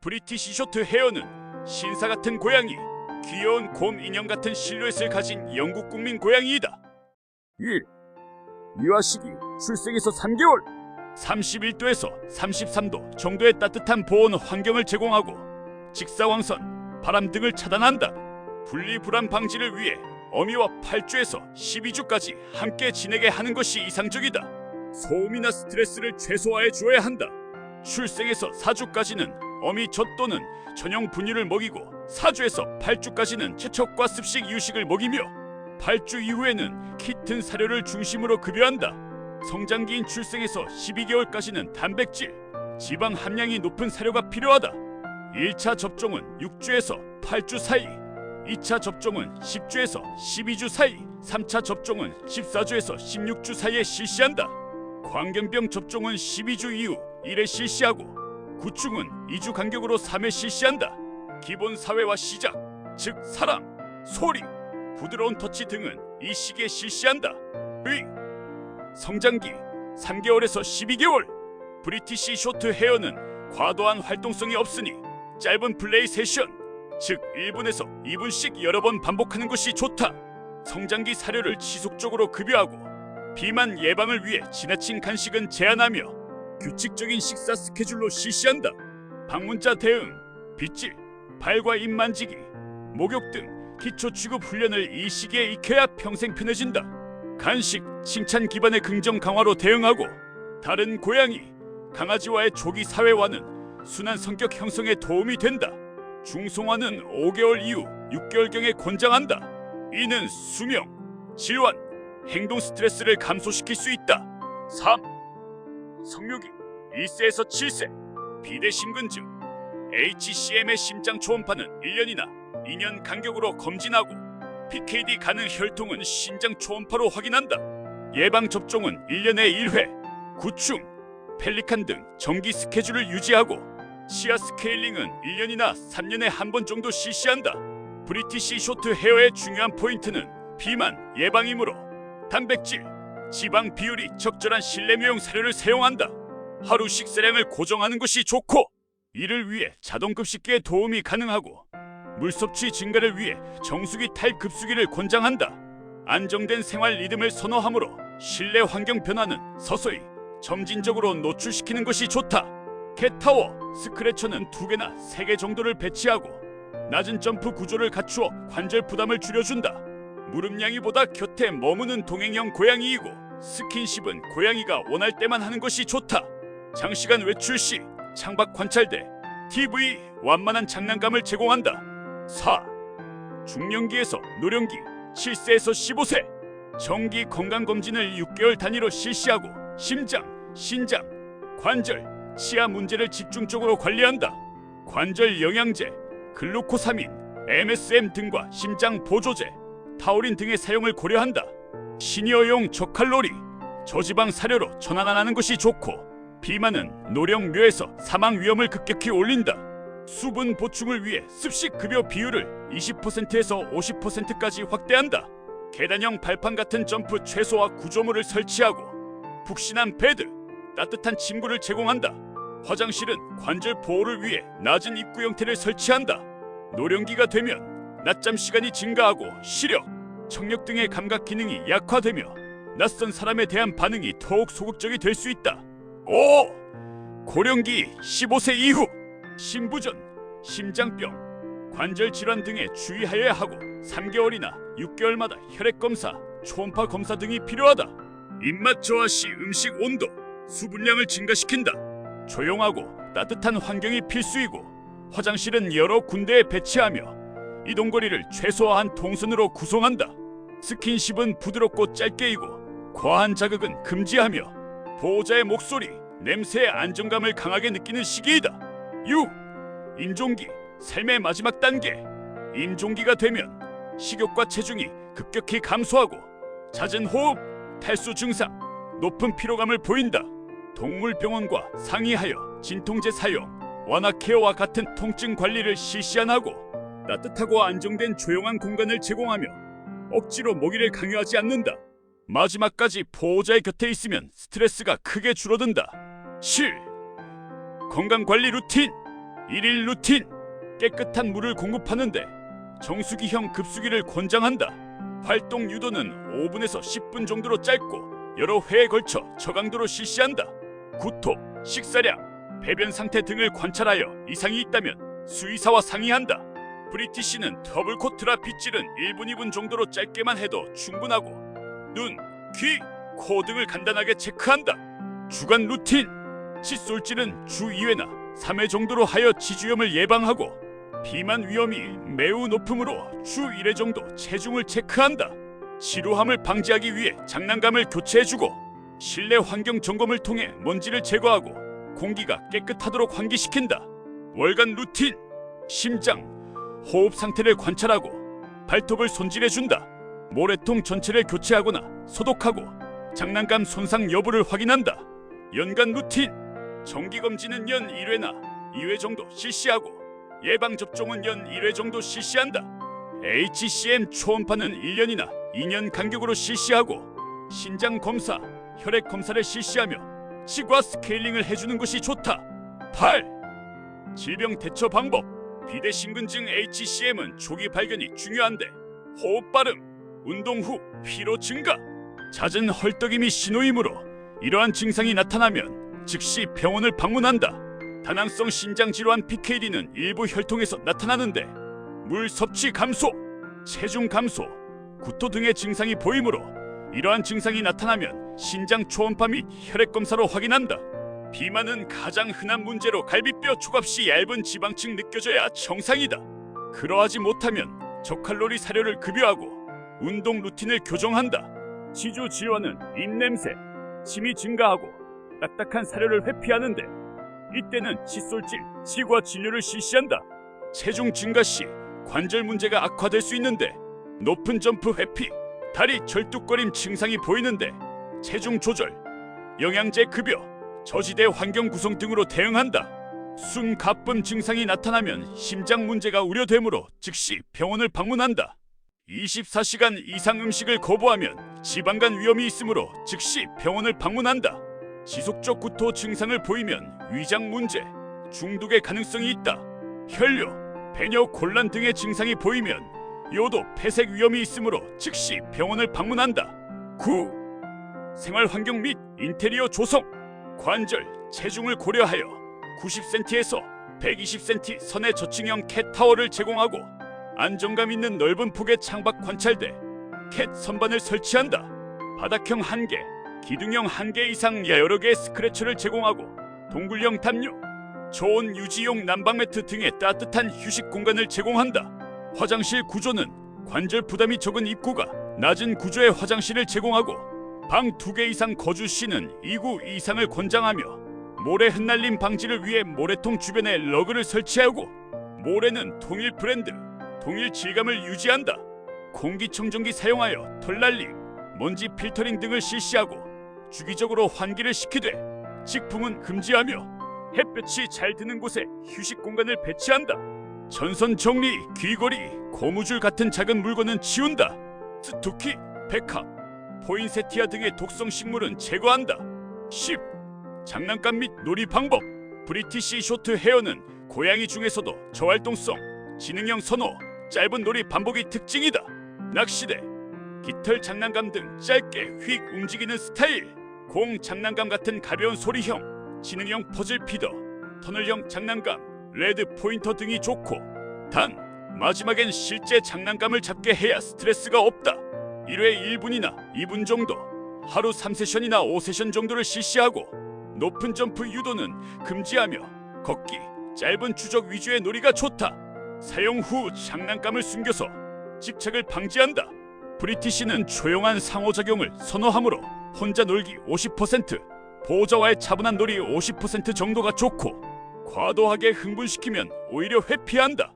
브리티시 쇼트 헤어는 신사 같은 고양이, 귀여운 곰 인형 같은 실루엣을 가진 영국 국민 고양이이다. 1. 유아 시기 출생에서 3개월 31도에서 33도 정도의 따뜻한 보온 환경을 제공하고 직사광선, 바람 등을 차단한다. 분리불안 방지를 위해 어미와 8주에서 12주까지 함께 지내게 하는 것이 이상적이다. 소음이나 스트레스를 최소화해 줘야 한다. 출생에서 4주까지는 어미 젖 또는 전용 분유를 먹이고 4주에서 8주까지는 채척과 습식 이유식을 먹이며 8주 이후에는 키튼 사료를 중심으로 급여한다. 성장기인 출생에서 12개월까지는 단백질, 지방 함량이 높은 사료가 필요하다. 1차 접종은 6주에서 8주 사이, 2차 접종은 10주에서 12주 사이, 3차 접종은 14주에서 16주 사이에 실시한다. 광견병 접종은 12주 이후 1회 실시하고 구충은 2주 간격으로 3회 실시한다. 기본 사회화 시작, 즉 사람, 소리, 부드러운 터치 등은 이 시기에 실시한다. 성장기 3개월에서 12개월 브리티시 쇼트 헤어는 과도한 활동성이 없으니 짧은 플레이 세션, 즉 1분에서 2분씩 여러 번 반복하는 것이 좋다. 성장기 사료를 지속적으로 급여하고 비만 예방을 위해 지나친 간식은 제한하며 규칙적인 식사 스케줄로 실시한다. 방문자 대응, 빗질, 발과 입 만지기, 목욕 등 기초 취급 훈련을 이 시기에 익혀야 평생 편해진다. 간식, 칭찬 기반의 긍정 강화로 대응하고 다른 고양이, 강아지와의 조기 사회화는 순한 성격 형성에 도움이 된다. 중성화는 5개월 이후 6개월경에 권장한다. 이는 수명, 질환, 행동 스트레스를 감소시킬 수 있다. 3. 성묘기 1세에서 7세 비대심근증 HCM의 심장 초음파는 1년이나 2년 간격으로 검진하고 PKD 가능 혈통은 신장 초음파로 확인한다. 예방 접종은 1년에 1회, 구충, 펠리칸 등 정기 스케줄을 유지하고 치아 스케일링은 1년이나 3년에 한 번 정도 실시한다. 브리티시 쇼트 헤어의 중요한 포인트는 비만 예방이므로 단백질, 지방 비율이 적절한 실내미용 사료를 사용한다. 하루 식사량을 고정하는 것이 좋고 이를 위해 자동급식기에 도움이 가능하고 물 섭취 증가를 위해 정수기 타입 급수기를 권장한다. 안정된 생활 리듬을 선호하므로 실내 환경 변화는 서서히 점진적으로 노출시키는 것이 좋다. 캣타워, 스크래처는 2개나 3개 정도를 배치하고 낮은 점프 구조를 갖추어 관절 부담을 줄여준다. 무릎냥이보다 곁에 머무는 동행형 고양이이고 스킨십은 고양이가 원할 때만 하는 것이 좋다. 장시간 외출 시 창밖 관찰대, TV, 완만한 장난감을 제공한다. 4. 중년기에서 노령기 7세에서 15세 정기 건강검진을 6개월 단위로 실시하고 심장, 신장, 관절, 치아 문제를 집중적으로 관리한다. 관절 영양제, 글루코사민, MSM 등과 심장 보조제, 타우린 등의 사용을 고려한다. 시니어용 저칼로리, 저지방 사료로 전환하는 것이 좋고 비만은 노령묘에서 사망 위험을 급격히 올린다. 수분 보충을 위해 습식 급여 비율을 20%에서 50%까지 확대한다. 계단형 발판 같은 점프 최소화 구조물을 설치하고 푹신한 베드, 따뜻한 침구를 제공한다. 화장실은 관절 보호를 위해 낮은 입구 형태를 설치한다. 노령기가 되면 낮잠 시간이 증가하고 시력, 청력 등의 감각 기능이 약화되며 낯선 사람에 대한 반응이 더욱 소극적이 될 수 있다. 5. 고령기 15세 이후 심부전, 심장병, 관절 질환 등에 주의하여야 하고 3개월이나 6개월마다 혈액 검사, 초음파 검사 등이 필요하다. 입맛 저하 시 음식 온도, 수분량을 증가시킨다. 조용하고 따뜻한 환경이 필수이고 화장실은 여러 군데에 배치하며 이동거리를 최소화한 동선으로 구성한다. 스킨십은 부드럽고 짧게 이고 과한 자극은 금지하며 보호자의 목소리, 냄새의 안정감을 강하게 느끼는 시기이다. 6. 임종기, 삶의 마지막 단계 임종기가 되면 식욕과 체중이 급격히 감소하고 잦은 호흡, 탈수 증상, 높은 피로감을 보인다. 동물병원과 상의하여 진통제 사용, 완화 케어와 같은 통증 관리를 실시하고 따뜻하고 안정된 조용한 공간을 제공하며 억지로 먹이를 강요하지 않는다. 마지막까지 보호자의 곁에 있으면 스트레스가 크게 줄어든다. 7. 건강관리 루틴 일일 루틴. 깨끗한 물을 공급하는데 정수기형 급수기를 권장한다. 활동 유도는 5분에서 10분 정도로 짧고 여러 회에 걸쳐 저강도로 실시한다. 구토, 식사량, 배변 상태 등을 관찰하여 이상이 있다면 수의사와 상의한다. 브리티시는 더블 코트라 빗질은 1분 2분 정도로 짧게만 해도 충분하고 눈, 귀, 코 등을 간단하게 체크한다. 주간 루틴. 칫솔질은 주 2회나 3회 정도로 하여 지주염을 예방하고 비만 위험이 매우 높으므로 주 1회 정도 체중을 체크한다. 지루함을 방지하기 위해 장난감을 교체해주고 실내 환경 점검을 통해 먼지를 제거하고 공기가 깨끗하도록 환기시킨다. 월간 루틴. 심장, 호흡 상태를 관찰하고 발톱을 손질해준다. 모래통 전체를 교체하거나 소독하고 장난감 손상 여부를 확인한다. 연간 루틴. 정기검진은 연 1회나 2회 정도 실시하고 예방접종은 연 1회 정도 실시한다. HCM 초음파는 1년이나 2년 간격으로 실시하고 신장검사, 혈액검사를 실시하며 치과 스케일링을 해주는 것이 좋다. 8. 질병 대처 방법. 비대심근증 HCM은 초기 발견이 중요한데 호흡 발음, 운동 후 피로 증가, 잦은 헐떡임이 신호이므로 이러한 증상이 나타나면 즉시 병원을 방문한다. 다낭성 신장질환 PKD는 일부 혈통에서 나타나는데 물 섭취 감소, 체중 감소, 구토 등의 증상이 보이므로 이러한 증상이 나타나면 신장 초음파 및 혈액 검사로 확인한다. 비만은 가장 흔한 문제로 갈비뼈 초갑시 얇은 지방층 느껴져야 정상이다. 그러하지 못하면 저칼로리 사료를 급여하고 운동 루틴을 교정한다. 지주 질환은 입냄새, 침이 증가하고 딱딱한 사료를 회피하는데 이때는 칫솔질, 치과 진료를 실시한다. 체중 증가 시 관절 문제가 악화될 수 있는데 높은 점프 회피, 다리 절뚝거림 증상이 보이는데 체중 조절, 영양제 급여, 저지대 환경 구성 등으로 대응한다. 숨가쁨 증상이 나타나면 심장 문제가 우려되므로 즉시 병원을 방문한다. 24시간 이상 음식을 거부하면 지방간 위험이 있으므로 즉시 병원을 방문한다. 지속적 구토 증상을 보이면 위장 문제, 중독의 가능성이 있다. 혈뇨, 배뇨 곤란 등의 증상이 보이면 요도, 폐색 위험이 있으므로 즉시 병원을 방문한다. 9. 생활 환경 및 인테리어 조성. 관절, 체중을 고려하여 90cm에서 120cm 선의 저층형 캣타워를 제공하고 안정감 있는 넓은 폭의 창밖 관찰대, 캣 선반을 설치한다. 바닥형 1개, 기둥형 1개 이상 여러 개의 스크래처를 제공하고 동굴형 담요, 저온 유지용 난방 매트 등의 따뜻한 휴식 공간을 제공한다. 화장실 구조는 관절 부담이 적은 입구가 낮은 구조의 화장실을 제공하고 방 2개 이상 거주 시는 2구 이상을 권장하며 모래 흩날림 방지를 위해 모래통 주변에 러그를 설치하고 모래는 동일 브랜드, 동일 질감을 유지한다. 공기청정기 사용하여 털날림, 먼지 필터링 등을 실시하고 주기적으로 환기를 시키되 직품은 금지하며 햇볕이 잘 드는 곳에 휴식 공간을 배치한다. 전선 정리, 귀걸이, 고무줄 같은 작은 물건은 치운다. 스투키, 백합, 포인세티아 등의 독성 식물은 제거한다. 10. 장난감 및 놀이 방법. 브리티시 쇼트 헤어는 고양이 중에서도 저활동성, 지능형 선호, 짧은 놀이 반복이 특징이다. 낚시대, 깃털 장난감 등 짧게 휙 움직이는 스타일, 공 장난감 같은 가벼운 소리형, 지능형 퍼즐 피더, 터널형 장난감, 레드 포인터 등이 좋고 단 마지막엔 실제 장난감을 잡게 해야 스트레스가 없다. 1회 1분이나 2분 정도, 하루 3세션이나 5세션 정도를 실시하고 높은 점프 유도는 금지하며 걷기, 짧은 추적 위주의 놀이가 좋다. 사용 후 장난감을 숨겨서 집착을 방지한다. 브리티시는 조용한 상호작용을 선호하므로 혼자 놀기 50%, 보호자와의 차분한 놀이 50% 정도가 좋고 과도하게 흥분시키면 오히려 회피한다.